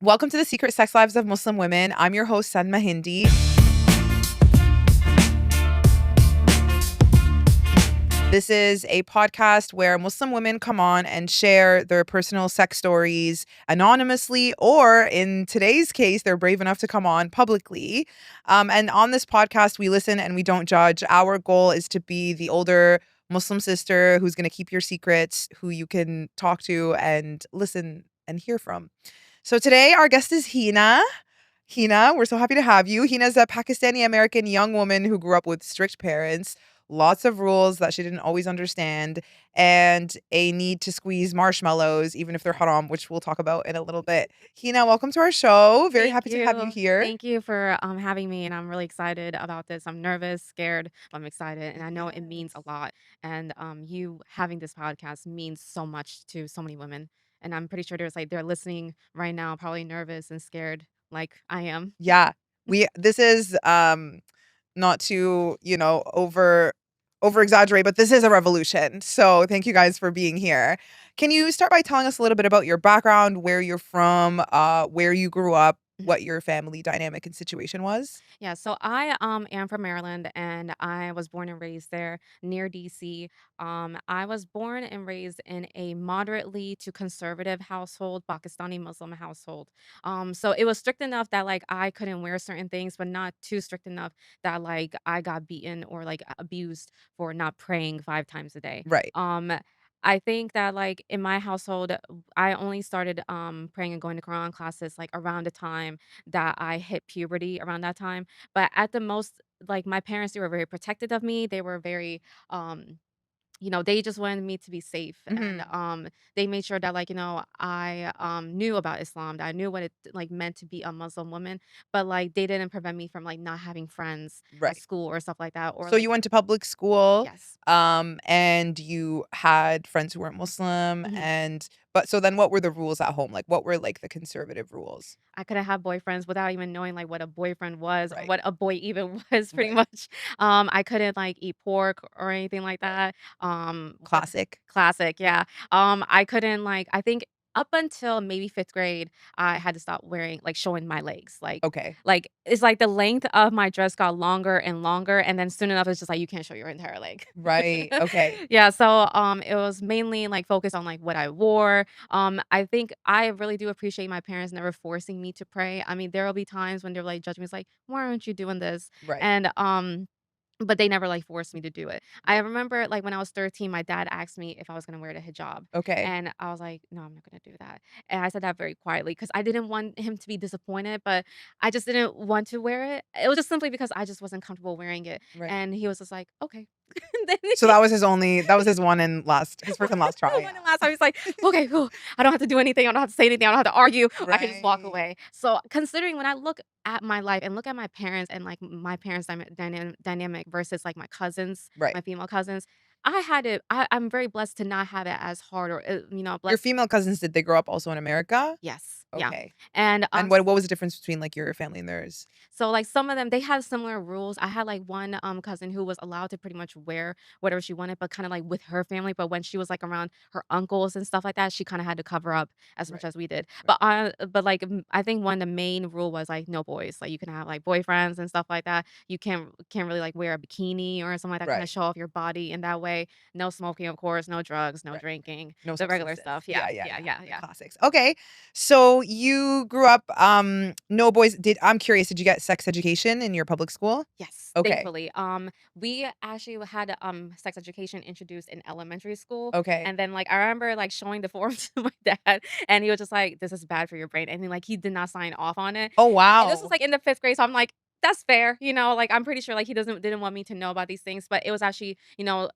Welcome to the Secret Sex Lives of Muslim Women. I'm your host, Sanma Hindi. This is a podcast where Muslim women come on and share their personal sex stories anonymously, or in today's case, they're brave enough to come on publicly. And on this podcast, we listen and we don't judge. Our goal is to be the older Muslim sister who's going to keep your secrets, who you can talk to and listen and hear from. So today, our guest is Hina. Hina, we're so happy to have you. Hina's a Pakistani-American young woman who grew up with strict parents, lots of rules that she didn't always understand, and a need to squeeze marshmallows, even if they're haram, which we'll talk about in a little bit. Hina, welcome to our show. Very Thank happy to have you you. here. Thank you for having me, and I'm really excited about this. I'm nervous, scared, but I'm excited, and I know it means a lot. And you having this podcast means so much to so many women, and I'm pretty sure they're listening right now, probably nervous and scared, like I am. Yeah. This is not to, over exaggerate, but this is a revolution. So thank you guys for being here. Can you start by telling us a little bit about your background, where you're from, where you grew up, what your family dynamic and situation was? Yeah, so I am from Maryland and I was born and raised there near DC. I was born and raised in a moderately to conservative household, Pakistani Muslim household. So it was strict enough that like I couldn't wear certain things, but not too strict enough that like I got beaten or like abused for not praying 5 times a day. Right. I think that like in my household, I only started praying and going to Quran classes like around the time that I hit puberty around that time. But at the most, like my parents, they were very protective of me. They were very they just wanted me to be safe and Hmm. they made sure that like, I knew about Islam, that I knew what it like meant to be a Muslim woman, but like they didn't prevent me from like not having friends at Right. school or stuff like that or So like you went to public school, yes. and you had friends who weren't Muslim, Mhm. but so then what were the rules at home? Like, what were like the conservative rules? I couldn't have boyfriends without even knowing, like, what a boyfriend was or Right. what a boy even was pretty Right. much. I couldn't, like, eat pork or anything like Right. that. What Classic. classic, yeah. I couldn't, like I think up until maybe 5th grade, I had to stop wearing like, showing my legs, Okay. it's like the length of my dress got longer and longer, and then soon enough, it's just like, you can't show your entire leg. Right. Okay. Yeah, so, it was mainly, like, focused on, like, what I wore. I think I really do appreciate my parents never forcing me to pray. I mean, there will be times when they're, like, judging me, it's like, "Why aren't you doing this?" Right. And, but they never, like, forced me to do it. I Right. remember, like, when I was 13, my dad asked me if I was gonna wear the hijab, Okay. and I was like, "No, I'm not gonna do that." And I said that very quietly because I didn't want him to be disappointed, but I just didn't want to wear it. It was just simply because I just wasn't comfortable wearing it, Right. and he was just like, "Okay." Then So that was his one and last his first and last try, When the yeah. last time he's like, "Okay, whew, I don't have to do anything. I don't have to say anything. I don't have to argue. I can just walk Right. away." So, considering when I look at my life and look at my parents and, like, my parents' dynamic versus, like, my cousins, Right. my female cousins, I'm very blessed to not have it as hard or, Your blessed. female cousins, did they grow up also in America? Yes, yeah. Okay. And, And what was the difference between, like, your family and theirs? so, like, some of them, they have similar rules. I had, like, one, cousin who was allowed to pretty much wear whatever she wanted, but kinda, like, with her family, but when she was, like, around her uncles and stuff like that, she kinda had to cover up as much Right. as we did. Right. Like, I think one of the main rule was, like, no boys. Like, you can have, like, boyfriends and stuff like that. You can't really, like, wear a bikini or something like that, kinda Right. show off your body in that way. No smoking, of course, no drugs, no Right. drinking, No the regular substances. stuff. Yeah, Yeah, yeah, yeah, yeah. yeah, The yeah. classics. Okay. So you grew up, no boys. I'm curious, did you get sex education in your public school? Yes, Okay. thankfully. We actually had sex education introduced in elementary school, Okay. and then like I remember like showing the form to my dad, and he was just like, "This is bad for your brain," and then like he did not sign off on it. Oh, And this was wow. like in the 5th grade, so I'm like, "That's fair," like I'm pretty sure like he didn't want me to know about these things, but it was actually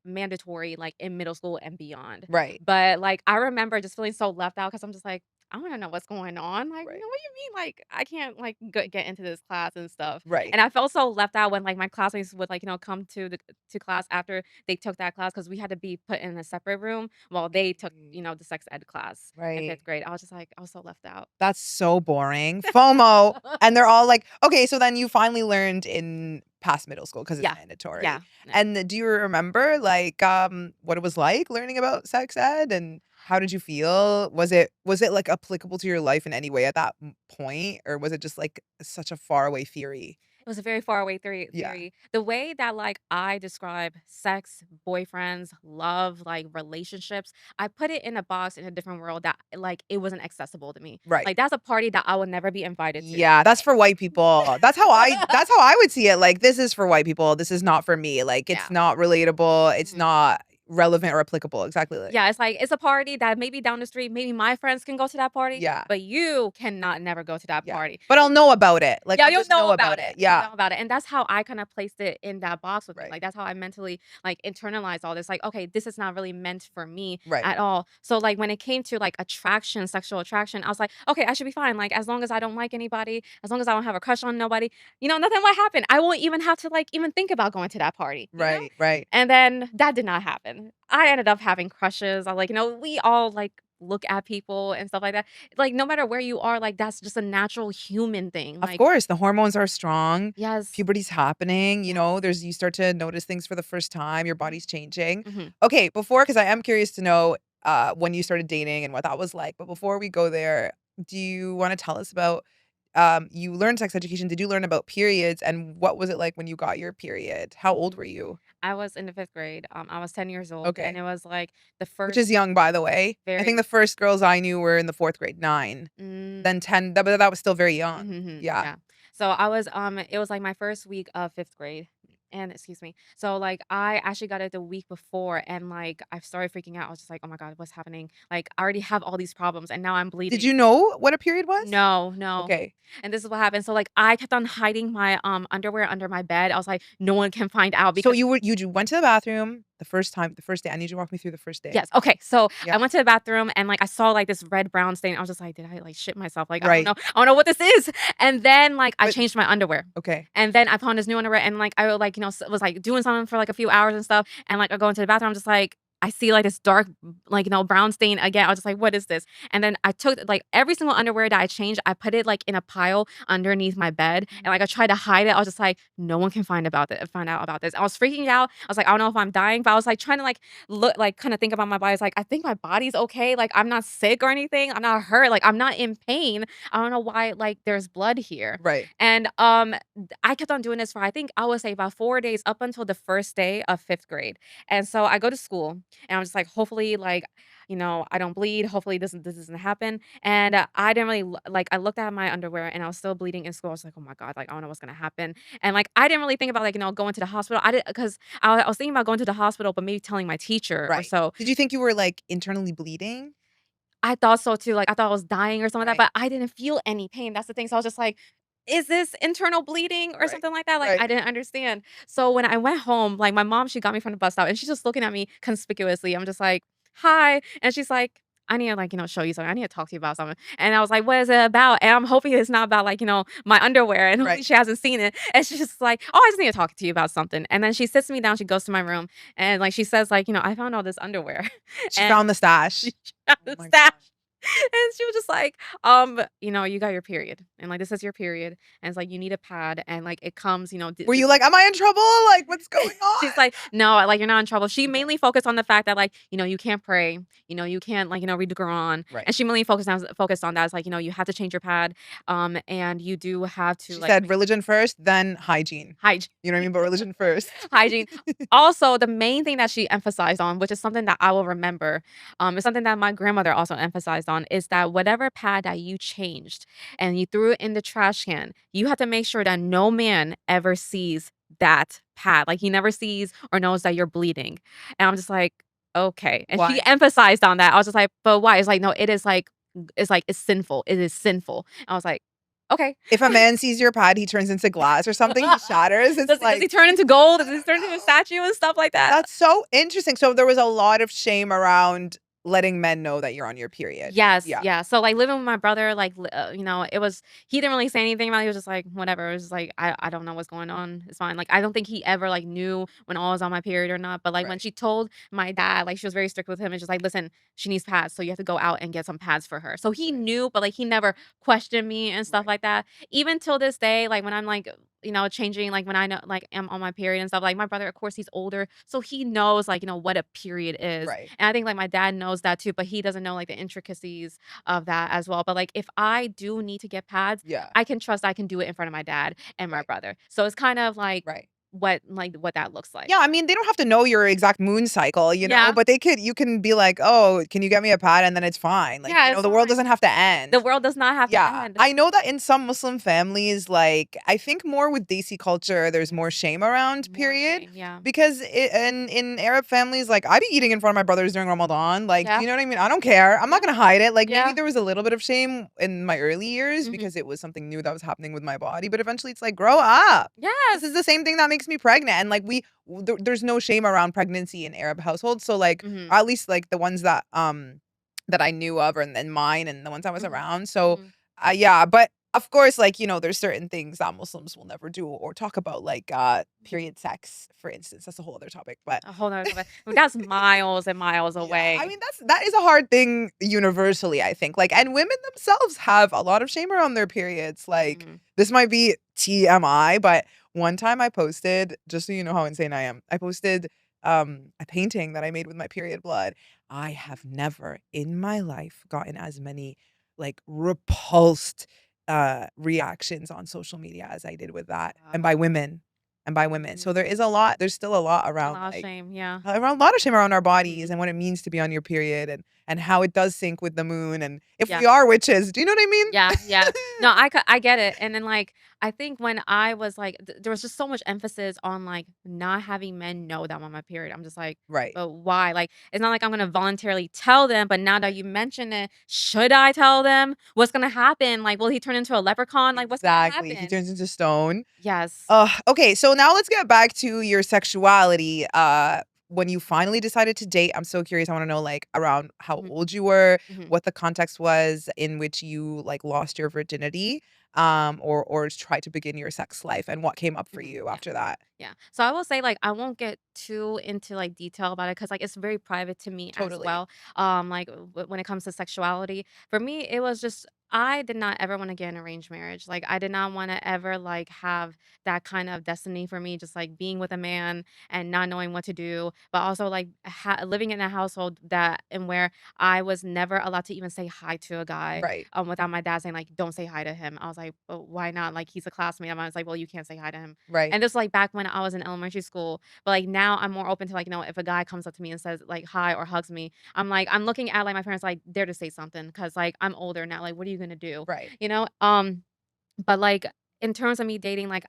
mandatory like in middle school and beyond. Right. But like I remember just feeling so left out because I'm just like, I want to know what's going on. Like, Right. what do you mean? Like, I can't like get into this class and stuff. Right. And I felt so left out when, like, my classmates would, like, come to class after they took that class because we had to be put in a separate room while they took, Right. the sex ed class in Right. 5th grade. I was just like I was so left out. That's so boring. FOMO. And they're all like, okay, so then you finally learned in past middle school because it's Yeah. mandatory. Yeah. Yeah. And do you remember like what it was like learning about sex ed and How did you feel? Was it, like, applicable to your life in any way at that point, or was it just, like, such a faraway theory? It was a very far away Yeah. theory. The way that, like, I describe sex, boyfriends, love, like, relationships, I put it in a box in a different world that, like, it wasn't accessible to me. Right. Like, that's a party that I would never be invited to. Yeah, that's for white people. That's how I would see it, like, this is for white people, this is not for me, like, it's Yeah. not relatable, it's Mhm. not relevant or applicable, exactly, like Yeah, it's like it's a party that maybe down the street, maybe my friends can go to that party, yeah, but you cannot never go to that yeah. party. But I'll know about it, like, Yeah, I'll you'll just know know about about it, it. You'll yeah. know about it, and that's how I kinda placed it in that box with me, Right, like, that's how I mentally, like, internalized all this, like, "Okay, this is not really meant for me right, at all." So, like, when it came to, like, attraction, sexual attraction, I was like, "Okay, I should be fine, like, as long as I don't like anybody, as long as I don't have a crush on nobody, nothing will happen. I won't even have to, like, even think about going to that party," you know? right, right. And then that did not happen. I ended up having crushes. I like, we all like look at people and stuff like that. Like no matter where you are, like that's just a natural human thing. Of Like, course, the hormones are strong, yes, puberty's happening, yeah. there's you start to notice things for the first time, your Mhm. body's changing. Mhm. Okay, because I am curious to know, when you started dating and what that was like, but before we go there, do you wanna tell us about, you learned sex education, did you learn about periods, and what was it like when you got your period? How old were you? I was in the 5th grade. I was 10 years old and Okay, it was like the which first is young, by the way. I think very the first girls I knew were in the 4th grade, 9, mm, then 10, but that was still very young. mhm, Yeah. yeah. So I was it was like my first week of 5th grade. And excuse me. So like I actually got it the week before and like I started freaking out. I was just like, "Oh my god, what's happening? Like I already have all these problems and now I'm Did bleeding." you know what a period was? No, no. Okay. And this is what happened. So like I kept on hiding my underwear under my bed. I was like, "No one can find out So because." you went to the bathroom the first day. I need you to walk me through the first day. Yes, okay, so Yeah. I went to the bathroom and, like, I saw, like, this red brown stain. I was just like, "Did I, like, shit myself?" Like, Right. I don't know what this is." And then, like, I But changed my underwear. okay. And then I found this new underwear and, like, I, like, was, like, doing something for, like, a few hours and stuff, and, like, I go into the bathroom, I'm just like, I see, like, this dark, like, brown stain again. I was just like, "What is this?" And then I took, like, every single underwear that I changed, I put it, like, in a pile underneath my bed, and, Mhm. like, I tried to hide it. I was just like, "No one can find out about this." I was freaking out. I was like, "I don't know if I'm dying," but I was, like, trying to, like, look like, kinda think about my body. It's like, I think my body's okay, like, I'm not sick or anything, I'm not hurt, like, I'm not in pain. I don't know why, like, there's blood here. Right. And, I kept on doing this for, I think, I would say about 4 days up until the first day of 5th grade. And so I go to school, and I'm just like, "Hopefully, like, I don't bleed, hopefully this doesn't happen." And, I didn't really like, I looked at my underwear, and I was still bleeding in school. I was like, "Oh my god, like, I don't know what's gonna happen." And, like, I didn't really think about, like, going to the hospital. I didn't, because I was thinking about going to the hospital, but maybe telling my teacher or Right. so. Did you think you were, like, internally bleeding? I thought so too, like, I thought I was dying or something like Right. that, but I didn't feel any pain, that's the thing, so I was just like, "Is this internal bleeding or Right. something like that?" Like, Right. I didn't understand. So when I went home, like, my mom, she got me from the bus stop, and she's just looking at me conspicuously. I'm just like, "Hi," and she's like, "I need to, like, show you something. I need to talk to you about something." And I was like, "What is it about?" And I'm hoping it's not about, like, my underwear, and hopefully Right. she hasn't seen it. And she's just like, "Oh, I just need to talk to you about something." And then she sits me down, she goes to my room, and, like, she says, like, "I found all this underwear." She And found the stash. she found Oh the my stash. god. And she was just like, "You got your period, and, like, this is your period, and it's like, you need a pad, and, like, it comes, Were you like, "Am I in trouble? Like, what's going She's on?" like, "No, like, you're not in trouble." She Okay. mainly focused on the fact that, like, you can't pray, you can't, like, read the Quran, Right. and she mainly focused on that. It's like, you have to change your pad, and you do have to, She like, said religion first, then hygiene. hygiene. You know what I mean? But religion first. Hygiene. Also, the main thing that she emphasized on, which is something that I will remember, is something that my grandmother also emphasized on, is that whatever pad that you changed and you threw it in the trash can, you have to make sure that no man ever sees that pad. Like he never sees or knows that you're bleeding. And I'm just like, okay. And she Why? emphasized on that. I was just like, but why? It's like, no, it is like, it's sinful. It is sinful. I was like, okay. If a man sees your pad, he turns into glass or something, he shatters. It's Does he like, turn into gold? Does he turn into a statue and stuff like that? that's so interesting. So there was a lot of shame around letting men know that you're on your period. Yes, Yeah. yeah. So, like, living with my brother, like, it was, he didn't really say anything about it. He was just like, whatever. It was just like, I don't know what's going on. It's fine. Like, I don't think he ever, like, knew when I was on my period or not. But, like, when Right. she told my dad, like, she was very strict with him and just like, listen, she needs pads. So you have to go out and get some pads for her. So he Right. knew, but, like, he never questioned me and stuff Right. like that. Even till this day, like, when I'm like, changing, like, when I know like, am on my period and stuff. Like, my brother, of course, he's older, so he knows, like, what a period is, Right. and I think, like, my dad knows that too, but he doesn't know, like, the intricacies of that as well. But, like, if I do need to get pads, Yeah. I can trust I can do it in front of my dad and my Right. brother. So it's kind of like Right. what that looks like. Yeah, I mean, they don't have to know your exact moon cycle, Yeah. but you can be like, "Oh, can you get me a pad?" And then it's fine. Like, Yeah, it's the world fine. doesn't have to The end. world does not have to Yeah, end. I know that in some Muslim families, like, I think more with Desi culture, there's more shame around More period shame, yeah. because in Arab families, like, I be eating in front of my brothers during Ramadan. Like, do Yeah, you know what I mean? I don't care. I'm not yeah, gonna hide it. Like, maybe yeah. there was a little bit of shame in my early years Mhm. because it was something new that was happening with my body, but eventually it's like, grow up. This is Yes. the same thing that makes me pregnant, and like there's no shame around pregnancy in Arab households. So like, Mhm, or at least like the ones that I knew of, and mine, and the ones I was mhm, around. So mhm. yeah, but of course, like, there's certain things that Muslims will never do or talk about, like period sex, for instance. That's a whole other topic, but A whole 'nother topic. I mean, that's miles and miles yeah, I away. mean, that is a hard thing universally, I think. Like, and women themselves have a lot of shame around their periods. Like, Mhm. this might be TMI, but one time I posted, just so you know how insane I am, I posted a painting that I made with my period blood. I have never in my life gotten as many like repulsed reactions on social media as I did with that. And by Wow. women. And by women. So Mhm. there's still a lot A around lot of like shame, yeah. a lot of shame around our bodies Mhm. and what it means to be on your period and how it does sync with the moon and if Yeah. we are witches. Do you know what I mean? Yeah, yeah. No, I get it, and then, like, I think when I was, like there was just so much emphasis on, like, not having men know that I'm on my period. I'm just like, Right. "But why?" Like, it's not like I'm gonna voluntarily tell them, but now that Right. you mention it, should I tell them? What's gonna happen? Like, will he turn into a leprechaun? Like, what's gonna Exactly. He happen? turns into stone. Yes. Okay, so now let's get back to your sexuality. When you finally decided to date, I'm so curious. I want to know like around how Mhm, old you were, mhm. what the context was in which you like lost your virginity, or tried to begin your sex life, and what came up for Mhm. you Yeah. after that. Yeah. So I will say, like, I won't get too into like detail about it because like it's very private to me as Totally. well. Like when it comes to sexuality, for me, it was just I did not ever want to get an arranged marriage. Like I did not want to ever like have that kind of destiny for me, just like being with a man and not knowing what to do, but also like living in a household that and where I was never allowed to even say hi to a guy Right. without my dad saying like don't say hi to him. I was like, well, why not? Like he's a classmate. I was like, well, you can't say hi to him Right. and this like back when I was in elementary school, but like now I'm more open to like, if a guy comes up to me and says like hi or hugs me, I'm looking at like my parents like dare to say something because like I'm older now. Like, what are you gonna do? Right. You know? But, like, in terms of me dating, like,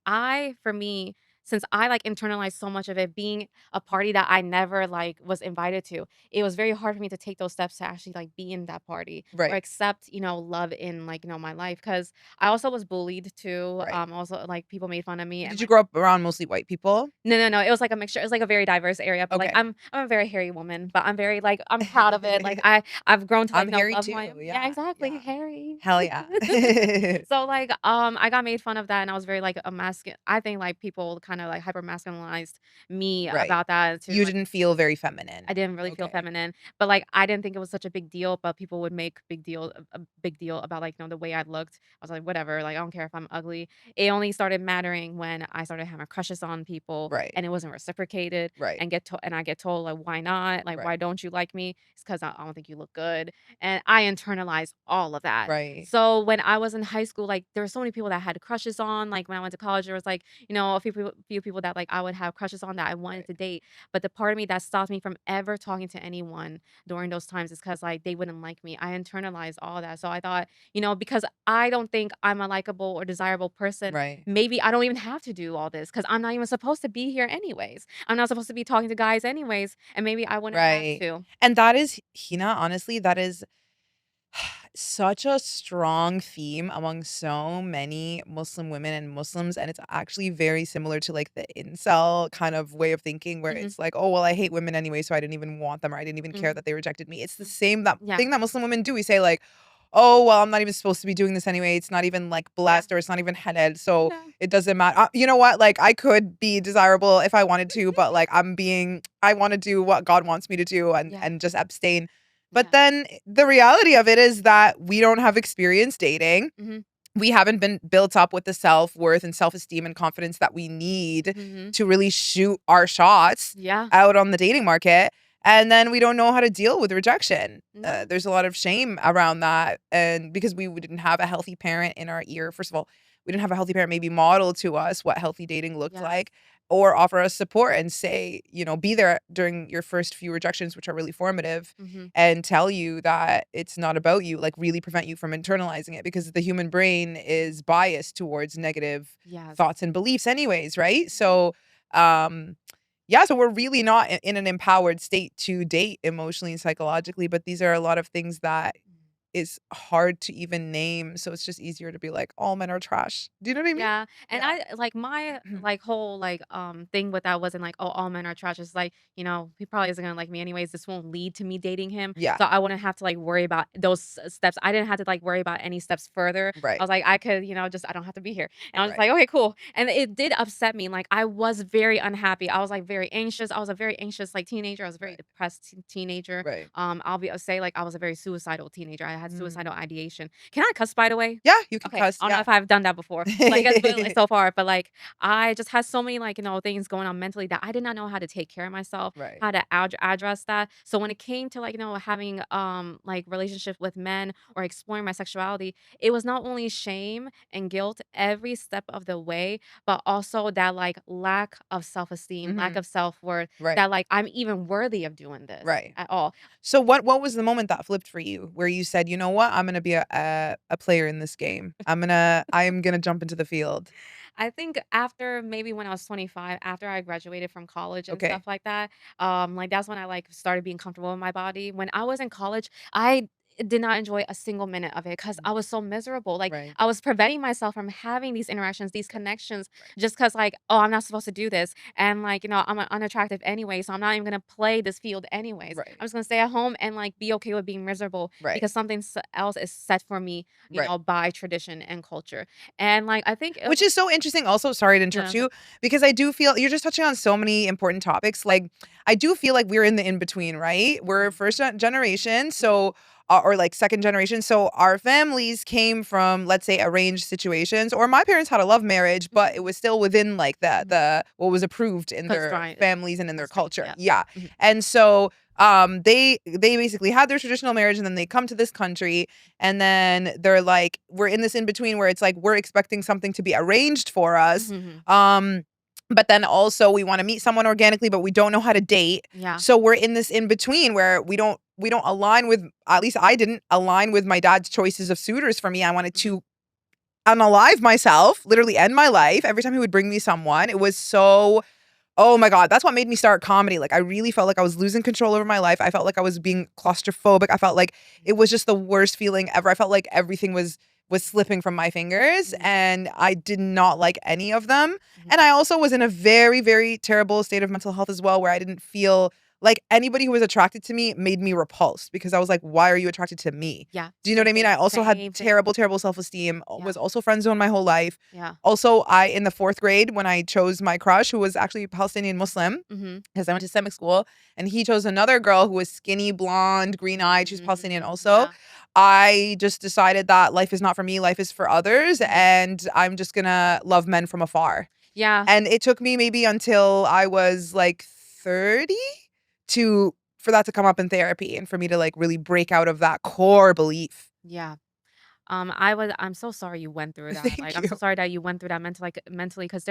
for me, since I, like, internalized so much of it being a party that I never, like, was invited to, it was very hard for me to take those steps to actually, like, be in that party or Right. accept, love in, like, my life. Because I also was bullied too, Right. also, like, people made fun of me and, Did you like grow up around mostly white people? no, no, no, it was, like, a mixture. It was, like, a very diverse area, but, like, Okay. I'm a very hairy woman, but I'm very, like I'm proud of it. Like, I've grown to, like, I'm hairy love too. my yeah, Yeah. exactly, Yeah. hairy. Hell yeah. So, like, I got made fun of that, and I was very, like, a masculine. I think, like, people kinda, like, hyper masculinized me Right. about that too, You like didn't feel very I feminine. didn't really feel Okay. feminine, but, like, I didn't think it was such a big deal, but people would make a big deal about, like, the way I looked. I was like, "Whatever, like, I don't care if I'm ugly." It only started mattering when I started having crushes on people, Right. and it wasn't reciprocated, Right. and I get told, like, "Why not? Like, why Right. don't you like me?" It's 'cause I don't think you look good, and I internalized all of that. Right. So, when I was in high school, like, there were so many people that I had crushes on, like, when I went to college, there was, like, a few people that, like, I would have crushes on that I wanted Right. to date, but the part of me that stopped me from ever talking to anyone during those times is because like, they wouldn't like me. I internalized all that. So I thought, because I don't think I'm a likable or desirable person, Right. maybe I don't even have to do all this because 'cause I'm not even supposed to be here anyways. I'm not supposed to be talking to guys anyways, and maybe I wouldn't have Right. to. And that is Hina, honestly, that is such a strong theme among so many Muslim women and Muslims, and it's actually very similar to, like, the incel kind of way of thinking where Mhm, it's like, "Oh, well, I hate women anyway, so I didn't even want them, or I didn't even care mhm, that they rejected me." It's the mm. same that Yeah. thing that Muslim women do. We say like, "Oh, well, I'm not even supposed to be doing this anyway. It's not even, like, Yeah. blessed or it's not even halal, so No. it doesn't matter." You know what? Like, I could be desirable if I wanted to, but, like, I wanna do what God wants me to do Yeah. and just abstain. But Yeah. then the reality of it is that we don't have experience dating. Mhm. we haven't been built up with the self-worth and self-esteem and confidence that we need Mhm. to really shoot our shots Yeah. out on the dating market, and then we don't know how to deal with rejection. No. There's a lot of shame around that, and because we didn't have a healthy parent in our ear. First of all, we didn't have a healthy parent maybe model to us what healthy dating looked Yes. like, or offer us support and say, be there during your first few rejections, which are really formative, Mhm. and tell you that it's not about you, like, really prevent you from internalizing it, because the human brain is biased towards negative Yes. thoughts and beliefs anyways, right? Mhm. So, um, yeah, so we're really not in an empowered state to date emotionally and psychologically, but these are a lot of things that Mhm. is hard to even name, so it's just easier to be like, "All men are trash." Do you know what I mean? Yeah, and Yeah. I like my like whole like thing with that wasn't like, oh, all men are trash. It's like, he probably isn't gonna like me anyways. This won't lead to me dating him. Yeah, So I wouldn't have to like worry about those steps. I didn't have to like worry about any steps further. I right, was like, I could, just I don't have to be here. And I was just right, like, okay, cool. And it did upset me. Like I was very unhappy. I was like very anxious. I was a very anxious like teenager. I was a very right, depressed teenager. right. I'll say like I was a very suicidal teenager. I had suicidal Mm. ideation. Can I cuss by the way? Yeah, you could Okay, cuss, I don't know yeah. if I've done that before. Like, but, like, so far, but, like, I just had so many, like, things going on mentally that I did not know how to take care of myself, Right. how to address that. So when it came to, like, having, like, relationships with men or exploring my sexuality, it was not only shame and guilt every step of the way, but also that, like, lack of self-esteem, lack Mhm. of self-worth, Right, that, like, I'm even worthy of doing this right. at all. So what was the moment that flipped for you where you said, "You know what? I'm gonna be a player in this game. I am gonna jump into the field." I think after maybe when I was 25, after I graduated from college and Okay. stuff like that, like that's when I like started being comfortable in my body. When I was in college, I did not enjoy a single minute of it because Mhm. I was so miserable. Like Right, I was preventing myself from having these interactions, these right, connections, right, just because like, oh, I'm not supposed to do this. And like, I'm unattractive anyway, so I'm not even gonna play this field anyways. right, I'm just gonna stay at home and like be okay with being miserable right, because something else is set for me, right. by tradition and culture. And like I think it Which was is so interesting also, sorry to yeah. interrupt you, because I do feel you're just touching on so many important topics. Like, I do feel like we're in the in between, right? We're Mhm, first generation, mhm, so or like second generation. So our families came from, let's say, arranged situations, or my parents had a love marriage, but it mhm, was still within like the mhm. the what was approved in their Constraint families and in their constraints, culture. yeah. Yeah. Mhm, And so they basically had their traditional marriage, and then they come to this country, and then they're like, we're in this in between where it's like we're expecting something to be arranged for us. mhm, Um, but then also we want to meet someone organically, but we don't know how to date. yeah, So we're in this in between where we don't align with, at least I didn't align with my dad's choices of suitors for me. I wanted mhm, to unalive myself, literally end my life every time he would bring me someone. It was so, oh my god, that's what made me start comedy. Like, I really felt like I was losing control over my life. I felt like I was being claustrophobic. I felt like it was just the worst feeling ever. I felt like everything was slipping from my fingers, mhm, and I did not like any of them. mhm, And I also was in a very, very terrible state of mental health as well, where I didn't feel like anybody who was attracted to me made me repulsed, because I was like, why are you attracted to me? yeah, Do you know what same I mean? thing, I also had same thing, terrible, terrible self-esteem, yeah, was also friend zoned my whole life. yeah, Also, I in the 4th grade, when I chose my crush, who was actually Palestinian Muslim, mhm, because I went to Islamic school, and he chose another girl who was skinny, blonde, green-eyed, she's Palestinian mhm, also. yeah, I just decided that life is not for me, life is for others, mhm, and I'm just gonna love men from afar. yeah, And it took me maybe until I was, like, 30 to for that to come up in therapy and for me to, like, really break out of that core belief. yeah. I'm so sorry you went through that. Like, Thank I'm so you. sorry that you went through that mentally, because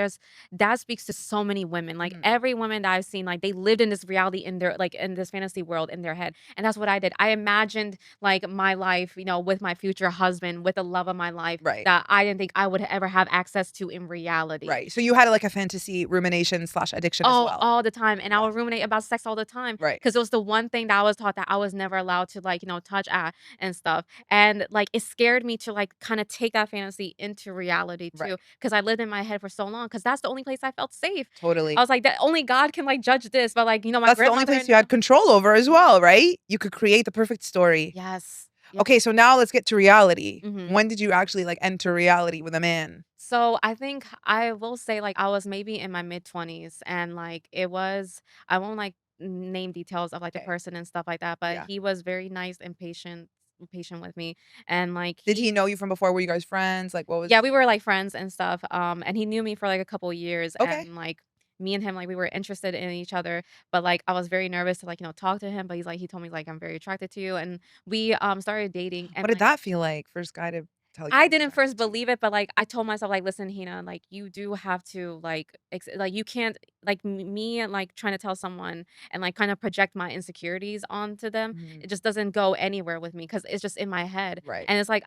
that speaks to so many women. Like Mhm. every woman that I've seen, like they lived in this reality in their like in this fantasy world in their head. And that's what I did. I imagined like my life, with my future husband, with the love of my life Right. that I didn't think I would ever have access to in reality. Right. So you had, like, a fantasy rumination/addiction as Oh, well. all the time, and I Yeah. would ruminate about sex all the time Right. because it was the one thing that I was taught that I was never allowed to, like, touch at and stuff, and, like, it scared me to, like, kinda take that fantasy into reality too, Right. because I lived in my head for so long, because that's the only place I felt safe. I Totally. was like, "That only God can, like, judge this," but, like, my That's the only grandmother place and you had control over as Mhm. well, right? You could create the perfect story. Yes. Yep. Okay, so now let's get to reality. Mhm. When did you actually, like, enter reality with a man? So I think I will say like I was maybe in my mid-20s and like it was I won't like name details of like the Okay. person and stuff like that, but Yeah. he was very nice and patient. patient with me, and like Did he he know you from before? Were you guys friends? Like, what yeah, was we were like friends and stuff. And he knew me for like a couple years, Okay. and like me and him, like we were interested in each other, but like I was very nervous to like, talk to him. But he told me like I'm very attracted to you, and we started dating, and What did like that feel like? First guy to tell you I he's didn't first attracted to you. believe it, but, like, I told myself, like, "Listen, Hina, like, you do have to, like, like, you can't like, me, like, trying to tell someone and, like, kind of project my insecurities onto them, Mhm. it just doesn't go anywhere with me because it's just in my head." Right. And it's like,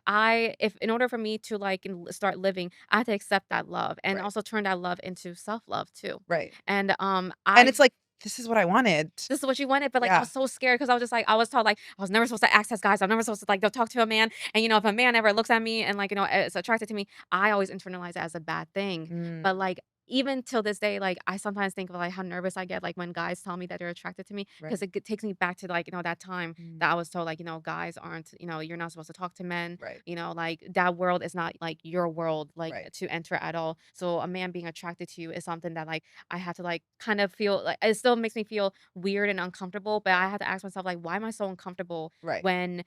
if in order for me to, like, start living, I have to accept that love and Right. also turn that love into self-love too. Right. And, And it's like, this is what I wanted. this is what you wanted, but, like, I Yeah. was so scared because I was just, like I was told, like, I was never supposed to access guys, I'm never supposed to, like, go talk to a man, and, if a man ever looks at me and, like, is attracted to me, I always internalize it as a bad thing, but, Mm, like, even till this day, like, I sometimes think of, like, how nervous I get, like, when guys tell me that they're attracted to me, because right. takes me back to, like, that time Mm, that I was told, like, guys aren't you're not supposed to talk to men, right. like, that world is not, like, your world, like, Right. to enter at all, so a man being attracted to you is something that, like, I had to, like, kind of feel like it still makes me feel weird and uncomfortable, but Right. I had to ask myself, like, "Why am I so uncomfortable Right. when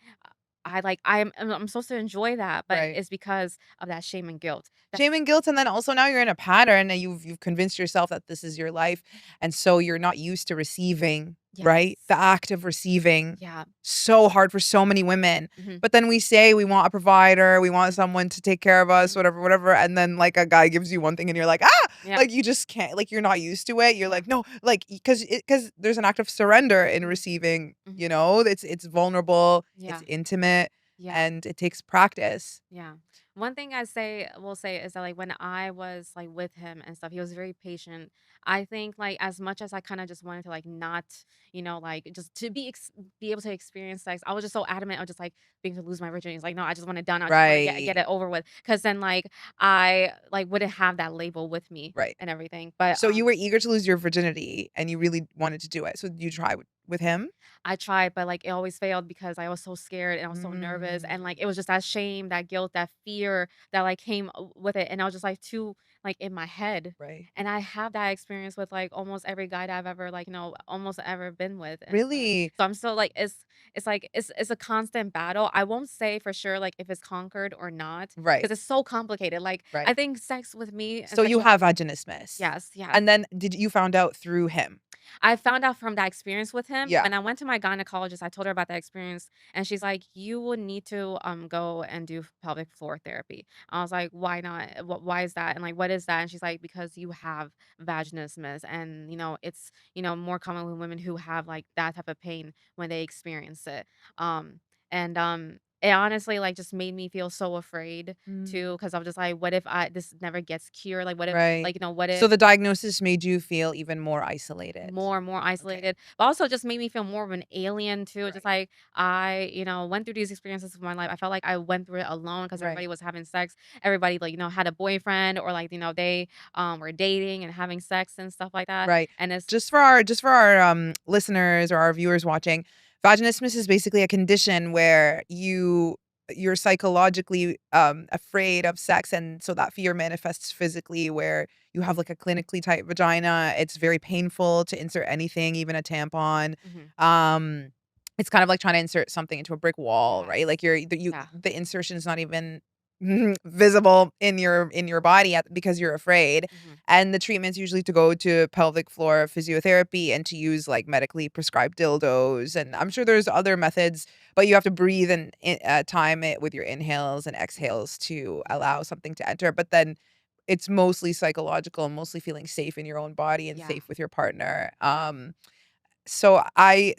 I'm supposed to enjoy that?" But Right. it's because of that shame and guilt. That's Shame and guilt, and then also now you're in a pattern and you've convinced yourself that this is your life, and so you're not used to receiving, right? The yes. act of receiving, Yeah. so hard for so many women. Mhm. But then we say we want a provider, we want someone to take care of us, Mhm. whatever, whatever, and then like a guy gives you one thing and you're like, "Ah!" Yeah. Like you just can't, like you're not used to it. You're Yeah. like, "No," like because there's an act of surrender in Mhm. receiving, Mhm. It's vulnerable, it's Yeah. intimate, Yeah. and it takes practice. Yeah. One thing will say is that like when I was like with him and stuff, he was very patient. I think like as much as I kind of just wanted to like not, like just to be able to experience sex, I was just so adamant of just like being to lose my virginity. It's like, no, I just want it done. I just want to get Right. it over with. Cause then like I like wouldn't have that label with me Right. and everything. But So you were eager to lose your virginity and you really wanted to do it. So did you try with him? I tried, but, like, it always failed because I was so scared and I was so nervous, and, like, Mm, it was just that shame, that guilt, that fear that, like, came with it, and I was just, like, too, like, in my head, right. and I have that experience with, like, almost every guy that I've ever, like, almost ever been with and stuff. Really? So I'm still, like it's, like it's a constant battle. I won't say for sure, like, if it's conquered or not, Right. because it's so complicated. Like, I Right. think sex with me and So you sexual have vaginismus. yes, yes. And then did you found out through him? I found out from that experience with him. Yeah. When I went to my gynecologist, I told her about that experience, and she's like, "You would need to go and do pelvic floor therapy." I was like, "Why not? Why is that? And like, what is that?" And she's like, "Because you have vaginismus, and it's more common with women who have like that type of pain when they experience it." And it honestly like just made me feel so afraid too, Mm, because I was just like, "What if this never gets cured? Like, what if right. like what So if?" the diagnosis made you feel even more isolated. More Okay. isolated, but also just made me feel more of an alien too. Just Right. like I, went through these experiences of my life. I felt like I went through it alone because Right. everybody was having sex. Everybody like, had a boyfriend or like, they were dating and having sex and stuff like that. Right. And it's Just for our listeners or our viewers watching, vaginismus is basically a condition where you're psychologically afraid of sex, and so that fear manifests physically where you have like a clinically tight vagina. It's very painful to insert anything, even a tampon. mhm. Um it's kind of like trying to insert something into a brick wall, right? Yes. Like Yeah. the insertion is not even visible in your body because you're afraid. Mhm. And the treatment's usually to go to pelvic floor physiotherapy and to use, like, medically prescribed dildos, and I'm sure there's other methods, but you have to breathe and time it with your inhales and Mhm. exhales to allow something to enter, but then it's mostly psychological, mostly feeling safe in your own body and Yeah. safe with your partner. Yeah. So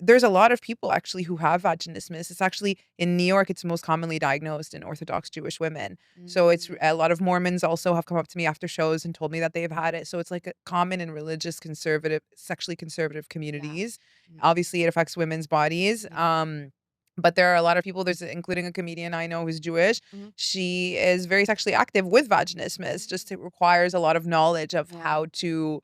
there's a lot of people actually who have vaginismus. It's actually in New York, it's most commonly diagnosed in Orthodox Jewish women. So it's Mm. a lot of Mormons also have come up to me after shows and told me that they've had it. So it's like a common in religious conservative, sexually conservative Yeah. communities. Mhm. Obviously, it affects women's bodies. Yeah. But there are a lot of people, there's including a comedian I know who's Jewish. Mhm. She is very sexually active with vaginismus. Just Mm. it requires a lot of knowledge of Yeah. how to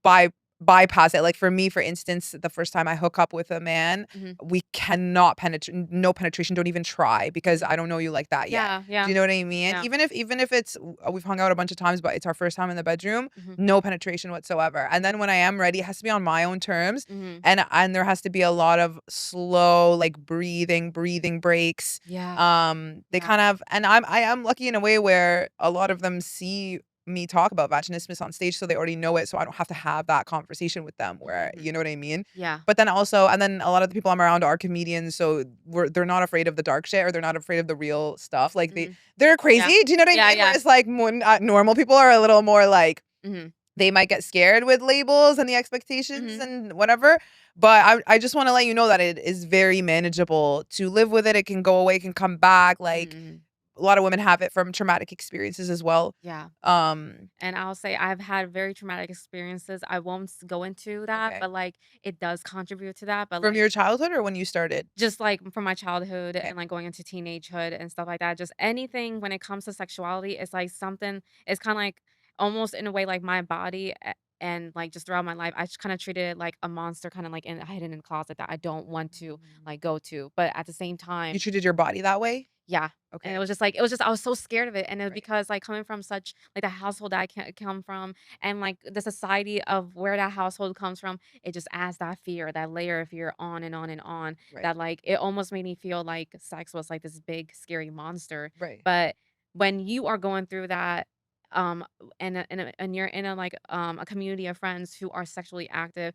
by bypass it. Like for me, for instance, the first time I hook up with a man, Mhm. we cannot penetrate, no penetration, don't even try because Mhm. I don't know you like that yet. Yeah, Do yeah, you know what I mean? yeah. Even if it's we've hung out a bunch of times, but it's our first time in the bedroom, Mhm. no penetration whatsoever. And then when I am ready, it has to be on my own terms. Mhm. And there has to be a lot of slow, like breathing breaks. Yeah, They yeah. kind of, and I am lucky in a way where a lot of them see me talk about vaginismus on stage, so they already know it, so I don't have to have that conversation with them where Mhm. you know what I mean? Yeah. But then also and then a lot of the people I'm around are comedians, so they're not afraid of the dark shit or they're not afraid of the real stuff. Like Mhm. they're Yeah. crazy. Do you know what I Yeah, mean? yeah. Whereas like when normal people are a little more like Mhm. they might get scared with labels and the expectations Mhm. and whatever. But I just want to let you know that it is very manageable to live with it. It can go away, it can come back. Like Mhm. a lot of women have it from traumatic experiences as well. Yeah. Um, And I'll say I've had very traumatic experiences. I won't go into that, okay. but like it does contribute to that. But From like your childhood or when you started? just like from my childhood Okay. and like going into teenagehood and stuff like that, just anything when it comes to sexuality, it's like something, it's kind of like almost in a way like my body. And like just throughout my life, I just kind of treated it like a monster, kind of like hidden in the closet that I don't want to Mm. like go to. But at the same You time, treated your body that way? yeah, and it Okay. was just like I was so scared of it, and it was Right. because, like, coming from such like, the household that I come from and, like, the society of where that household comes from, it just adds that fear, that layer of fear on and on and on, Right. that, like, it almost made me feel like sex was, like, this big, scary monster, Right. but when you are going through that, and you're in a community of friends who are sexually active,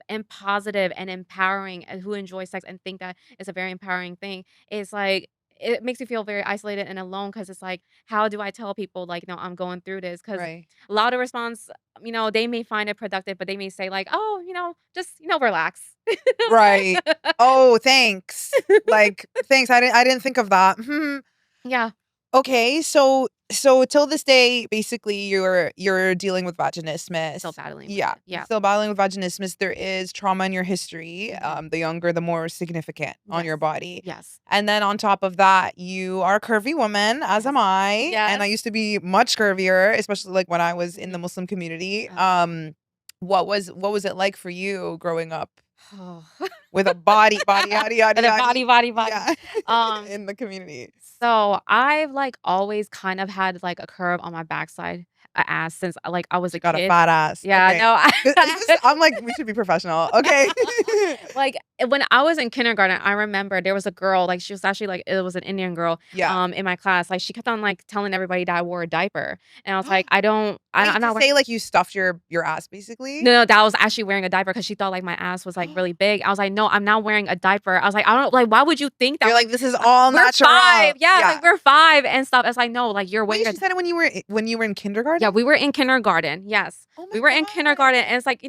and positive and empowering, and who enjoy sex and think that it's a very empowering thing, it's like it makes me feel very isolated and alone because it's like, how do I tell people like, no, I'm going through this? Because Right. a lot of response, they may find it productive, but they may say like, oh, just relax. Right. Oh, thanks. Like, thanks. I didn't think of that. Hmm. Yeah, Okay, so till this day, basically, you're dealing with still vaginismus. battling with Yeah, it. Yeah. still battling with vaginismus. There is trauma in your history. Hmm. The younger, the more significant on Yes. your body. Yes. And then on top of that, you are a curvy woman, as Yes. am I. And Yes. I used to be much curvier, especially like when I was in the Hmm. Muslim community. Uh-huh. What was it like for you growing up Oh. with a body, yada yada The yada? body. Yeah, Um, in the community. So I've like always kind of had like a curve on my backside, a ass since like I was She a got a kid. fat ass. Yeah, Okay. no, Is this I'm like, we should be professional. Okay. like when I was in kindergarten, I remember there was a girl, like she was actually like it was an Indian girl, Yeah. in my class. Like she kept on like telling everybody that I wore a diaper, and I was like, I don't, I'm Wait, to not. say like you stuffed your ass basically? No, no, that I was actually wearing a diaper because she thought, like, my ass was, like, really big. I was like, "No, I'm not wearing a diaper." I was like, "I don't like, why would you think that?" You're Like, like, "This is all we're 5. natural." Yeah, Yeah. like, we're 5 and stuff. It's like, "No, like, you're wearing Wait, a." she said it when you were in Yeah, kindergarten? we were in kindergarten, yes. Oh We my were in kindergarten, god. and it's like,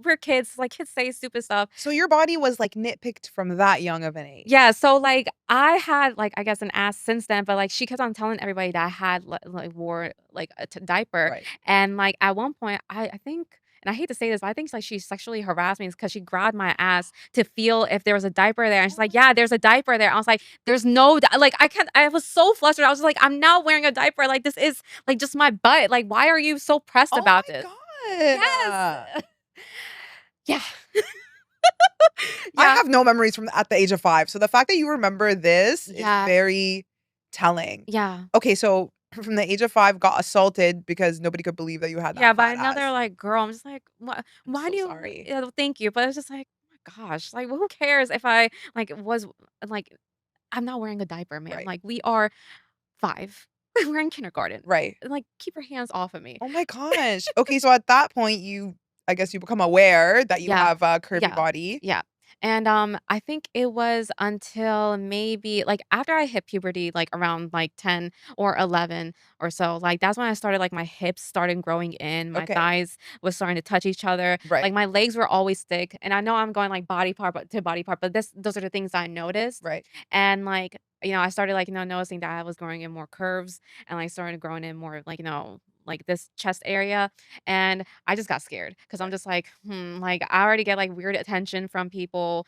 we're kids, like, kids say stupid stuff. So your body was like nitpicked from that young of an age. Yeah, so, like, I had, like, I guess, an ass since then, but, like, she kept on telling everybody that I had, wore, like, a diaper, Right. and, like, at one point, I think, and I hate to say this, but I think, like, she sexually harassed me because she grabbed my ass to feel if there was a diaper there, and she's Oh like, my "Yeah, god. there's a diaper there." I was like, "There's no di," like, I can't, I was so flustered, I was like, "I'm not wearing a diaper, like, this is, like, just my butt, like, why are you so pressed Oh about my this?" god. Yes! Yeah. I Yeah. have no memories from at the age of 5. So the fact that you remember this is Yeah. very telling. Yeah. Okay, so from the age of 5 got assaulted because nobody could believe that you had that Yeah, by fat another, ass. like, girl, I'm just like, "What, I'm why so do you," sorry. yeah, thank you, but it's just like, "Oh my gosh," like, who cares if I, like, was like, I'm not wearing a diaper, ma'am, Right. like, we are 5. We're in kindergarten, Right. like, keep your hands off of me. Oh my gosh. Okay, so at that point I guess you become aware that you Yeah. have a curvy Yeah. body. Yeah. And, I think it was until maybe, like, after I hit puberty, like, around, like, 10 or 11 or so, like, that's when I started, like, my hips started growing in, my Okay. thighs was starting to touch each other, Right. like, my legs were always thick, and I know I'm going, like, body part to body part, but those are the things I noticed, Right. and, like, I started, like, noticing that I was growing in more curves and, like, started growing in more, like, like this chest area, and I just got scared because I'm Right. just like, like I already get like weird attention from people,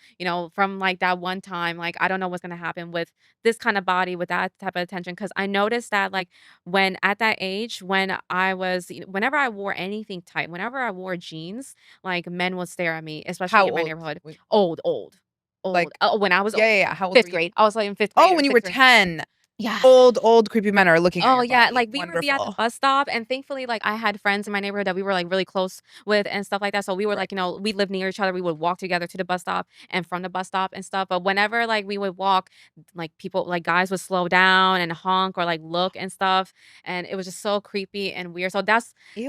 from like that one time. Like I don't know what's gonna happen with this kind of body with that type of attention. Because I noticed that like when at that age, when I was, whenever I wore anything tight, whenever I wore jeans, like men would stare at me, especially How in my old? neighborhood. Wait, Old, old, old. like Oh, when I was yeah, yeah, yeah. How old were fifth you? grade, I was like in fifth Oh, grade or when you were sixth grade. 10. Yeah. Old creepy men are looking at Oh, your yeah, body. like, we would be at the Wonderful. bus stop, and thankfully, like, I had friends in my neighborhood that we were, like, really close with and stuff like that, so we were, Right. like, we lived near each other, we would walk together to the bus stop and from the bus stop and stuff, but whenever, like, we would walk, like, people like, guys would slow down and honk or, like, look and stuff, and it was just so creepy and weird, so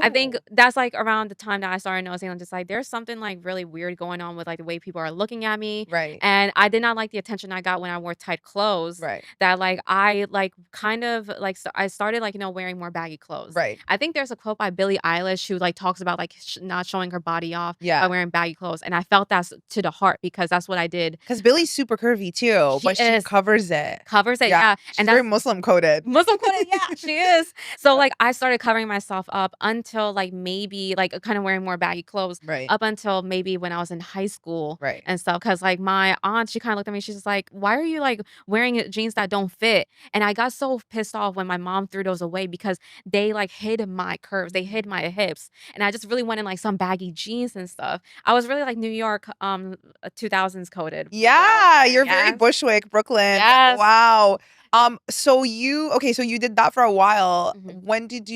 I think Ew. that's, like, around the time that I started noticing, I'm just like, there's something, like, really weird going on with, like, the way people are looking at me, Right. and I did not like the attention I got when I wore tight clothes Right. that, like, I, like, kind of, like, I started, like, wearing more baggy clothes. Right. I think there's a quote by Billie Eilish who, like, talks about, like, not showing her body off by Yeah. wearing baggy clothes, and I felt that to the heart because that's what I did. 'Cause Billy's super curvy too, She but she is covers it. covers it, Yeah. yeah, and She's very that's Muslim coded. Muslim quoted, yeah, she is. So, Yeah. like, I started covering myself up until, like, maybe, like, kind of wearing more baggy clothes Right. up until maybe when I was in high school Right. and stuff. Cause like, my aunt, she kinda looked at me, she's just like, "Why are you, like, wearing jeans that don't fit?" And I got so pissed off when my mom threw those away because they, like, hid my curves, they hid my hips, and I just really wanted, like, some baggy jeans and stuff. I was really, like, New York, 2000s coded with what I was Yeah, wearing, you're very yes. Bushwick, Brooklyn. Yes. Wow. So you okay, so you did that for a while. Mhm, When did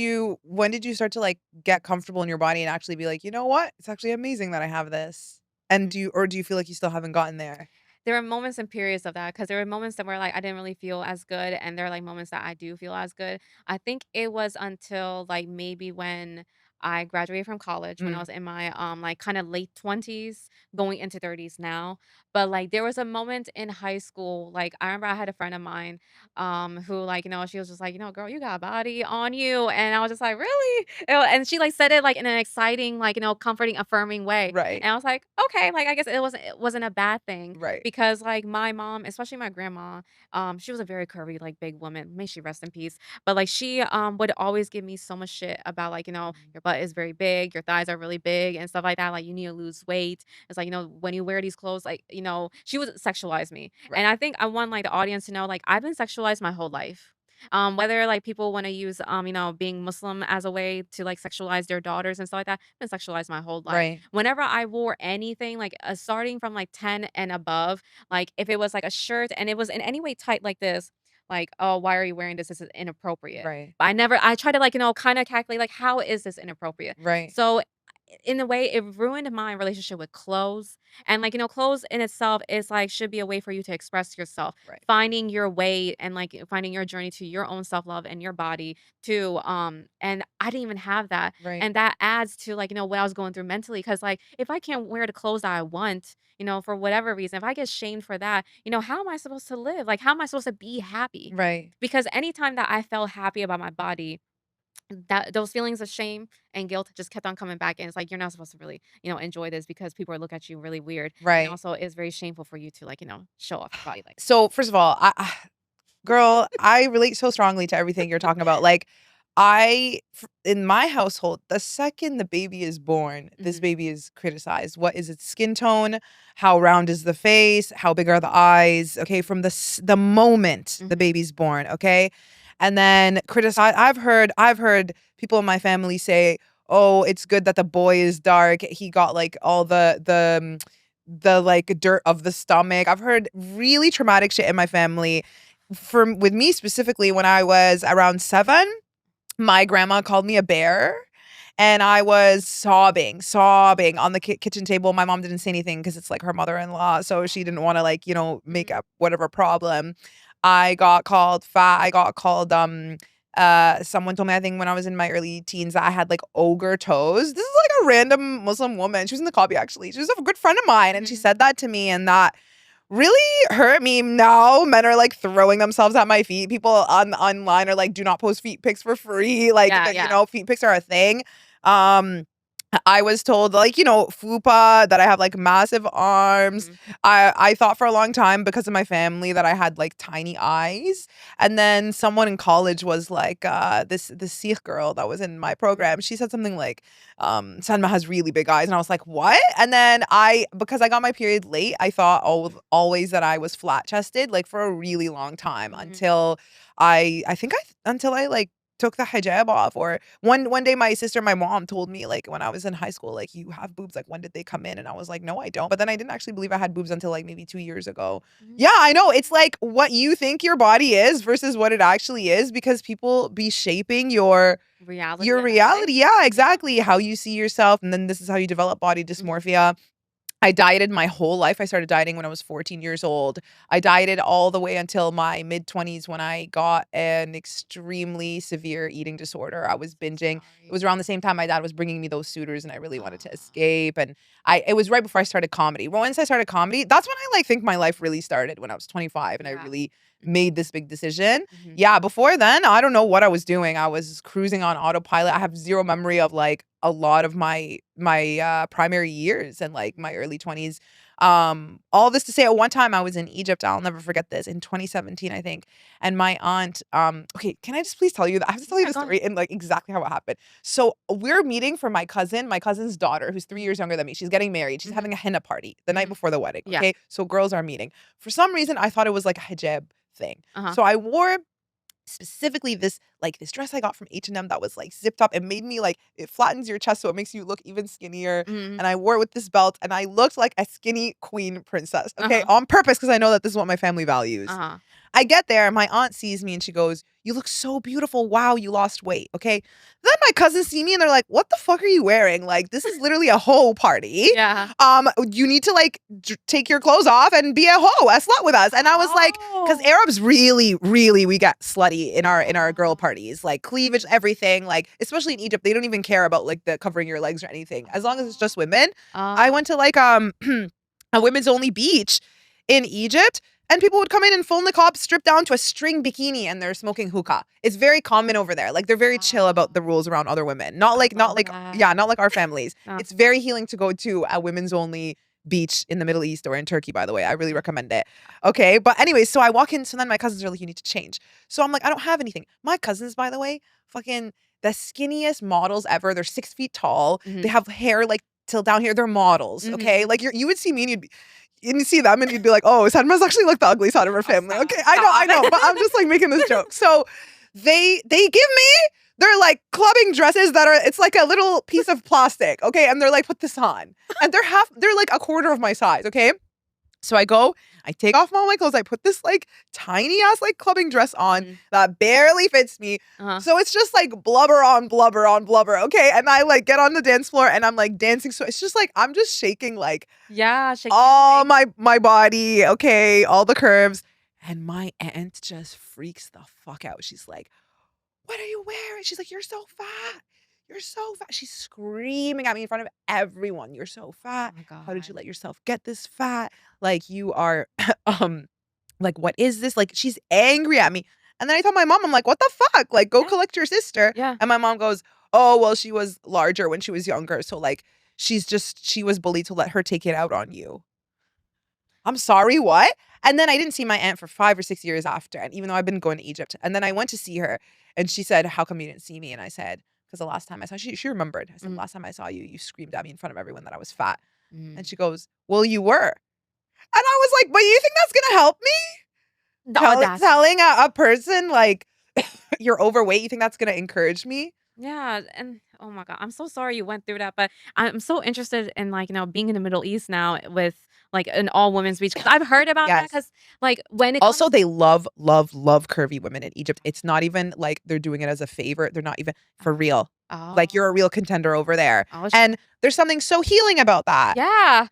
you start to, like, get comfortable in your body and actually be like, "You know what? It's actually amazing that I have this." And mhm. do you feel like you still haven't gotten there? There were moments and periods of that because there were moments that were like I didn't really feel as good, and there are like moments that I do feel as good. I think it was until like maybe when I graduated from college when I Mm, was in my like kind of late 20s going into 30s now. But like there was a moment in high school, like I remember I had a friend of mine who like, she was just like, girl, you got a body on you. And I was just like, really? And she like said it like in an exciting, like, comforting, affirming way. right, And I was like, okay, like I guess it wasn't a bad thing right. because like my mom, especially my grandma, she was a very curvy, like big woman. May she rest in peace. But like she would always give me so much shit about like, Mhm. your butt is very big, your thighs are really big and stuff like that. Like you need to lose weight. It's like, when you wear these clothes, like, she would sexualize me. Right, And I think I want like the audience to know like I've been sexualized my whole life. Whether like people want to use being Muslim as a way to like sexualize their daughters and stuff like that, I've been sexualized my whole life. right, Whenever I wore anything, like, starting from, like, 10 and above, like, if it was, like, a shirt and it was in any way tight like this, like, "Oh, why are you wearing this? This is inappropriate." right, But I try to, like, kinda calculate, like, how is this inappropriate? right, So, in a way, it ruined my relationship with clothes, and, like, clothes in itself is, like should be a way for you to express yourself, right, finding your way and, like, finding your journey to your own self-love and your body too, and I didn't even have that. right, And that adds to, like, what I was going through mentally. Cause like, if I can't wear the clothes that I want, for whatever reason, if I get shamed for that, how am I supposed to live? Like, how am I supposed to be happy? right, Because anytime that I felt happy about my body, that those feelings of shame and guilt just kept on coming back, and it's like, you're not supposed to really, enjoy this because people are look at you really weird, and right. also it's very shameful for you to, like, show off your body like So, first of all, girl, I relate so strongly to everything you're talking about. Like, in my household, the second the baby is born, this Mhm, baby is criticized. What is its skin tone? How round is the face? How big are the eyes? Okay, from the moment the mhm, baby's born. Okay, and then criticize. I've heard people in my family say, "Oh, it's good that the boy is dark. He got like all the like dirt of the stomach." I've heard really traumatic shit in my family. With me specifically, when I was around 7, my grandma called me a bear, and I was sobbing on the kitchen table. My mom didn't say anything because it's like her mother-in-law, so she didn't want to like, make mhm, up whatever problem. I got called fat. I got called someone told me, I think when I was in my early teens, that I had like ogre toes. This is like a random Muslim woman. She was in the copy actually. She was a good friend of mine, and she mhm. said that to me, and that really hurt me. Now men are like throwing themselves at my feet. People online are like, do not post feet pics for free. Like, Yeah, yeah. feet pics are a thing. Um I was told, like, fupa, that I have, like, massive arms. Mhm. I thought for a long time because of my family that I had, like, tiny eyes. And then someone in college was like, this Sikh girl that was in my program, Mhm. she said something like, Sanma has really big eyes. And I was like, what? And then because I got my period late, I thought always that I was flat chested, like, for a really long time Mhm. until until I, like, took the hijab off. Or one day my sister, my mom told me, like, when I was in high school, like, "You have boobs, like, when did they come in?" And I was like, "No, I don't." But then I didn't actually believe I had boobs until, like, maybe 2 years ago. Yeah, I know, it's like what you think your body is versus what it actually is, because people be shaping Reality your in that way. reality. Yeah, Yeah. exactly, how you see yourself, and then this is how you develop body Mhm. dysmorphia. I dieted my whole life. I started dieting when I was 14 years old. I dieted all the way until my mid-20s when I got an extremely severe eating disorder. I was So binging. It sorry. was around the same time my dad was bringing me those suitors, and I really wanted to Ah. escape. And it was right before I started comedy. Once I started comedy, that's when I, like, think my life really started, when I was 25 and I Yeah. really Mhm. made this big decision. Mhm. Yeah, before then, I don't know what I was doing. I was cruising on autopilot. I have zero memory of, like, a lot of my primary years and, like, my Mhm. early 20s. All this to say, at one time I was in Egypt. I'll never forget this, in 2017, I think. And my aunt, okay, can I just please tell you that I have to tell you Yeah, the go ahead. story and, like, exactly how it happened. So we're meeting for my cousin's daughter, who's 3 years younger than me. She's getting married. She's Mhm. having a henna party the night Mhm. before the wedding. Yeah. Okay. So girls are meeting. For some reason, I thought it was like a hijab thing. Uh-huh. So I wore specifically this dress I got from H&M that was, like, zipped up. It made me, like, it flattens your chest so it makes you look even skinnier. Mhm. And I wore it with this belt, and I looked like a skinny queen princess, okay, Uh-huh. on purpose, because I know that this is what my family values. Uh-huh. I get there, my aunt sees me and she goes, "You look so beautiful. Wow, you lost weight." Okay. Then my cousins see me and they're like, "What the fuck are you wearing? Like, this is literally a hoe party. Yeah. You need to, like, take your clothes off and be a hoe, a slut with us." And I was like, because Oh. Arabs really, really, we get slutty in our girl Oh. parties, like cleavage, everything. Like, especially in Egypt, they don't even care about, like, the covering your legs or anything, as long as it's just women. I Oh. went to, like, a women's only beach in Egypt, and people would come in full niqab, stripped down to a string bikini, and they're smoking hookah. It's very common over there. Like, they're very chill about the Wow. rules around other women. I love that. Not like our families. Uh, It's very healing to go to a women's only beach in the Middle East or in Turkey, by the way. I really mhm. recommend it. Okay. But anyways, so I walk in, so then my cousins are like, "You need to change." So I'm like, "I don't have anything." My cousins, by the way, fucking the skinniest models ever. They're 6 feet tall. They Mhm. have hair, like, till down here. They're models. Okay. Mhm. Like, you would see me and you see them and you'd be like, "Oh, Sanma's actually, like, the ugly side of her Oh, family." Okay, stop, stop. I know, but I'm just, like, making this joke. So they give me their, like, clubbing dresses that are it's like a little piece of plastic, okay, and they're like, "Put this on." And they're like a quarter of my size, okay? So I go, I take off all my clothes, I put this, like, tiny ass, like, clubbing dress on Mhm. that barely fits me. Uh-huh. So it's just, like, blubber on blubber on blubber, okay? And I, like, get on the dance floor and I'm, like, dancing, so it's just, like, I'm just shaking, like, Yeah, shaking all everything. my body, okay, all the curves. And my aunt just freaks the fuck out. She's like, "What are you wearing?" She's like, "You're so fat. You're so fat." She's screaming at me in front of everyone. "You're so Oh fat. my How did you god. let yourself get this fat? Like, you are um like, what is this?" Like, she's angry at me. And then I tell my mom, I'm like, "What the fuck? Like, go Yeah. collect your sister." Yeah. And my mom goes, "Oh, well, she was larger when she was younger, so, like, she was bullied to let her take it out on you." I'm sorry, what? And then I didn't see my aunt for 5 or 6 years after, and even though I've been going to Egypt. And then I went to see her, and she said, "How come you didn't see me?" And I said, "'Cause the last time I saw," she remembered. I said, Mhm. "Last time I saw you, you screamed at me in front of everyone that I was fat." And Mhm. she goes, "Well, you were." And I was like, "But you think that's gonna help me? The audacity. Telling a person, like, you're overweight, you think that's gonna encourage me?" Yeah, and oh my god, I'm so sorry you went through that, but I'm so interested in, like, being in the Middle East now with, like, an all women's beach, because 'cause I've heard about that. Yes. Because like, when it Also, comes they love, love, love curvy women in Egypt. It's not even like they're doing it as a favor. They're not even for Oh. real. Like, you're a Oh. real contender over there. Oh, sh And there's something so healing about that. yeah.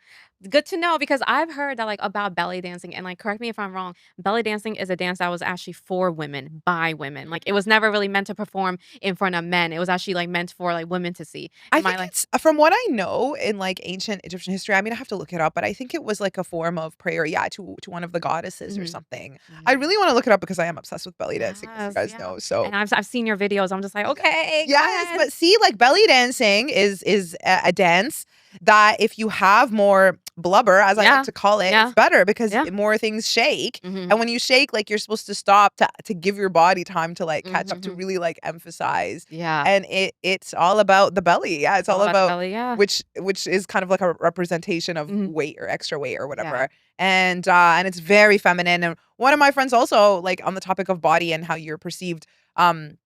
Good to know because I've heard that, like, about belly dancing and, like, correct me if I'm wrong, belly dancing is a dance that was actually for women, by women. Like, it was never really meant to perform in front of men. It was actually, like, meant for, like, women to see. I Am I think like it's from what I know in, like, ancient Egyptian history, I mean, I have to look it up, but I think it was, like, a form of prayer, yeah, to one of the goddesses or Mhm. something. I Yeah. really wanna look it up because I am obsessed with belly dancing, as you Yes, guys yeah. know, so And I've seen your videos. I'm just like, yeah. "Okay, go Yes, ahead." but see, like, belly dancing is a dance that if you have more blubber, as I like Yeah. to call it, it's Yeah. better because Yeah. more things shake, Mhm. and when you shake, like, you're supposed to stop to give your body time to, like, catch up, to Mhm. really, like, emphasize, Yeah. and it's all about the belly, yeah, it's It's all all about the about belly, yeah. which is kind of like a representation of Mhm. weight or extra weight or Yeah. whatever, and it's very feminine, and one of my friends also, like, on the topic of body and how you're perceived, um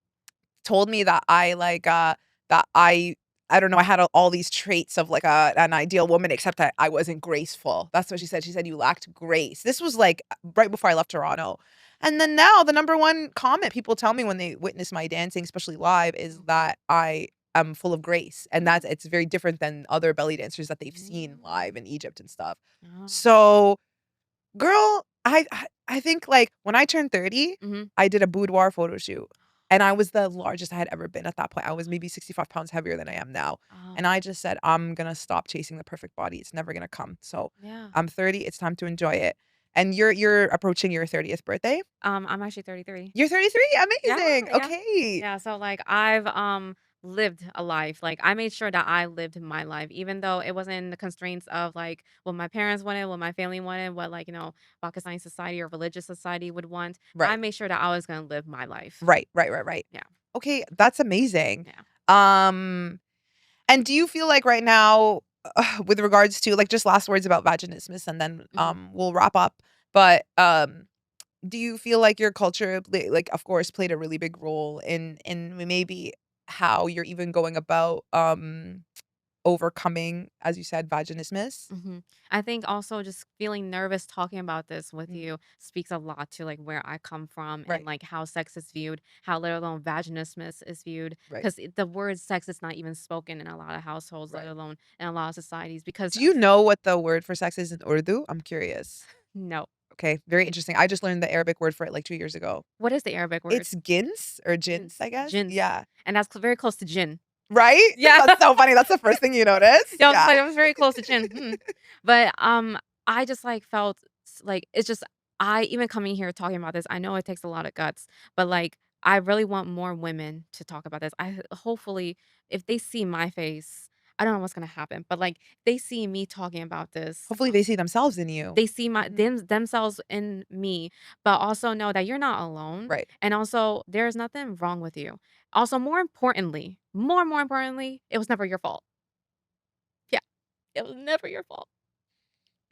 told me that that I don't know, I had all these traits of like an ideal woman, except that I wasn't graceful. That's what she said. She said, "You lacked grace." This was like right before I left Toronto. And then now the number one comment people tell me when they witness my dancing, especially live, is that I am full of grace. And that's it's very different than other belly dancers that they've seen live Mm. in Egypt and stuff. Oh. So girl, I think, like, when I turned 30, Mhm. I did a boudoir photo shoot, and I was the largest I had ever been at that point. I was maybe 65 pounds heavier than I am now, and Oh, I just said, "I'm gonna stop chasing the perfect body. It's never gonna come." So, yeah. I'm 30, it's time to enjoy it. And you're approaching your 30th birthday? I'm actually 33. You're 33? Yeah, Amazing. yeah. Okay. Yeah, so, like, I've, lived a life, like, I made sure that I lived my life, even though it wasn't in the constraints of, like, what my parents wanted, what my family wanted, what, like, Pakistani society or religious society would want. I Right. made sure that I was gonna live my life. Right. Yeah, Okay, that's amazing. yeah. Um And do you feel like right now, with regards to like just last words about vaginismus, and then Mhm, we'll wrap up. But do you feel like your culture, like of course, played a really big role in maybe how you're even going about overcoming, as you said, vaginismus? mhm. I think also just feeling nervous talking about this with Mm, you speaks a lot to, like, where I come from and, right, like, how sex is viewed, how let alone vaginismus is viewed, right, 'cause the word sex is not even spoken in a lot of households, let right. alone in a lot of societies because Do you know what the word for sex is in Urdu? I'm curious. no. Okay, very interesting. I just learned the Arabic word for it like 2 years ago. What is the Arabic word? It's gins or jins, Jins. I guess. Jins. Yeah. And that's very close to gin. Right? Yeah. That's so funny. That's the first thing you notice. Yeah, I was just Yeah. like, "That was very close to gin, hmm." But, I just, like, felt like, it's just I even coming here talking about this, I know it takes a lot of guts, but, like, I really want more women to talk about this. Hopefully, if they see my face, I don't know what's gonna happen, but, like, they see me talking about this, Hopefully they see themselves in you. they see Mhm. themselves in me, but also know that you're not alone, Right. and also there's nothing wrong with you. Also, more importantly, it was never your fault. Yeah, it was never your fault.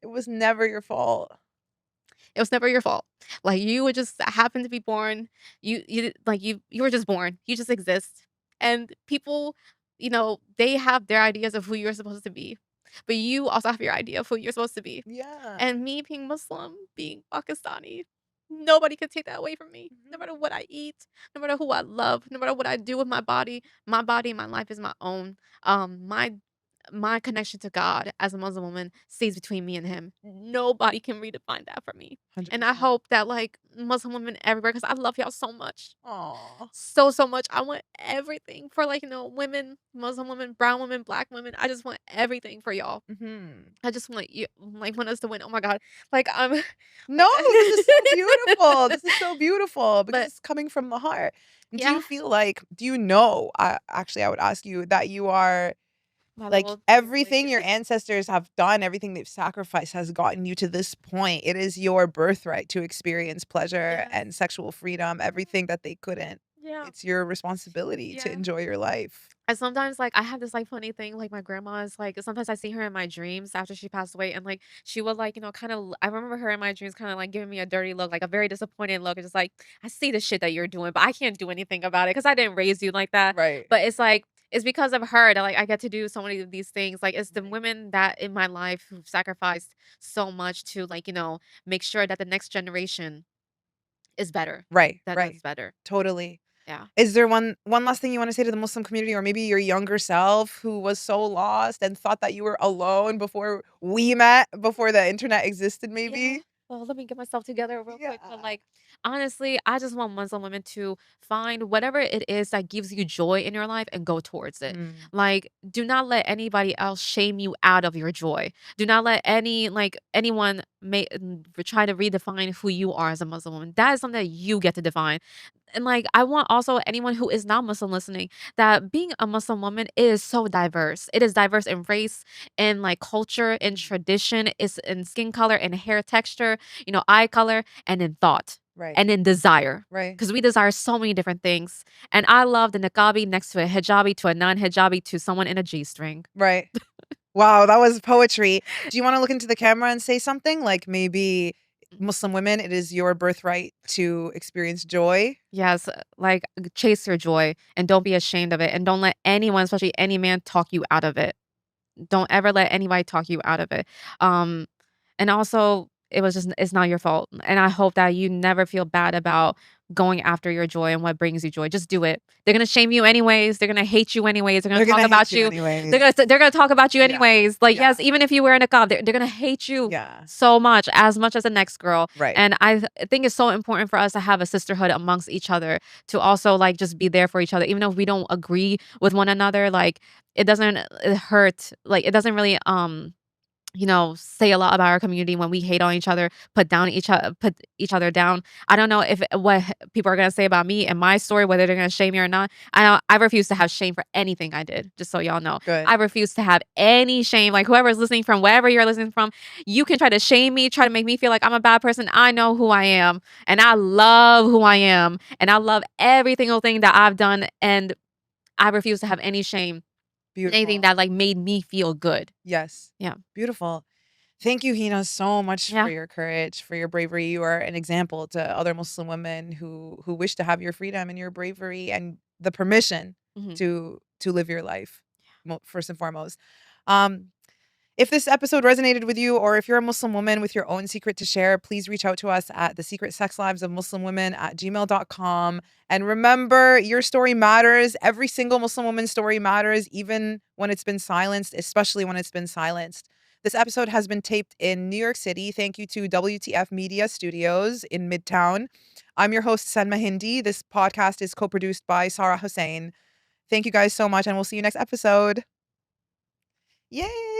It was never your fault. It was never your fault. Like, you would just happen to be born. You were just born. You just exist. And people, they have their ideas of who you're supposed to be. But you also have your idea of who you're supposed to be. Yeah. And me being Muslim, being Pakistani, nobody could take that away from me. No Mhm. matter what I eat, no matter who I love, no matter what I do with my body, my life is my own. My connection to God as a Muslim woman stays between me and him. Nobody can redefine that for me. And I 100%. hope that, like, Muslim women everywhere, because I love y'all so much. Aw. So, so much. I want everything for, like, women, Muslim women, brown women, black women. I just want everything for y'all. Mhm. I just want you, like, want us to win. Oh my God. Like, I'm No, like, this is so beautiful. This is so beautiful because but it's coming from the heart. Do yeah, you feel like do you know, actually, I would ask you that you are my like, little everything siblings. your ancestors have done, everything they've sacrificed has gotten you to this point. It is your birthright to experience pleasure Yes. and sexual freedom, everything that they couldn't. Yeah. It's your responsibility to Yeah. enjoy your life. And sometimes, like, I have this, like, funny thing, like, my grandma is, like, sometimes I see her in my dreams after she passed away, and, like, she would, like, kinda I remember her in my dreams kinda, like, giving me a dirty look, like, a very disappointed look, and just like, "I see the shit that you're doing, but I can't do anything about it because I didn't raise you like that." Right. But it's like, it's because of her that, like, I get to do so many of these things, like, it's the Right. women that in my life who've sacrificed so much to, like, make sure that the next generation is better, Right. that Right. does better. Totally. Yeah. Is there one last thing you wanna say to the Muslim community or maybe your younger self who was so lost and thought that you were alone before we met, before the internet existed Yeah. maybe? Well, let me get myself together real quick. But Yeah. like, honestly, I just want Muslim women to find whatever it is that gives you joy in your life and go towards it. Mm, Like, do not let anybody else shame you out of your joy. Do not let anyone try to redefine who you are as a Muslim woman. That is something that you get to define. And like, I want also anyone who is not Muslim listening that being a Muslim woman is so diverse. It is diverse in race, in like culture, in mm. tradition, it's in skin color, in hair texture, eye color, and in thought, Right, and in desire. right, Because we desire so many different things. And I love the niqabi next to a hijabi, to a non-hijabi, to someone in a G-string. right. Wow, that was poetry. Do you wanna look into the camera and say something? Like, maybe Muslim women, it is your birthright to experience joy? Yes, like chase your joy and don't be ashamed of it. And don't let anyone, especially any man, talk you out of it. Don't ever let anybody talk you out of it. Um, and also, it's not your fault. And I hope that you never feel bad about going after your joy and what brings you joy. Just do it. They're gonna shame you anyways. They're gonna hate you anyways. They're gonna They're talk gonna hate about you you. anyways. They're gonna talk about you Yeah, anyways. Like, yeah, yes, even if you wear a niqab, they're gonna hate you yeah. so much as the next girl. Right. And think it's so important for us to have a sisterhood amongst each other, to also like just be there for each other, even if we don't agree with one another. Like, it hurt. Like, it doesn't really say a lot about our community when we hate on each other, put each other down. I don't know if people are gonna say about me and my story, whether they're gonna shame me or not. I know I refuse to have shame for anything I did. Just so y'all know, Good. I refuse to have any shame. Like, whoever's listening from wherever you're listening from, you can try to shame me, try to make me feel like I'm a bad person. I know who I am, and I love who I am, and I love every single thing that I've done, and I refuse to have any shame in anything Beautiful. that like made me feel good. Yes. Yeah. Beautiful. Thank you, Hina, so much for Yeah. your courage, for your bravery. You are an example to other Muslim women who wish to have your freedom and your bravery and the permission Mhm. to live your life, first and foremost. Um, if this episode resonated with you, or if you're a Muslim woman with your own secret to share, please reach out to us at the secret sex lives of Muslim women at gmail.com. And remember, your story matters. Every single Muslim woman's story matters, even when it's been silenced, especially when it's been silenced. This episode has been taped in New York City. Thank you to WTF Media Studios in Midtown. I'm your host, Sanma Hindi. This podcast is co produced by Sarah Hussein. Thank you guys so much, and we'll see you next episode. Yay!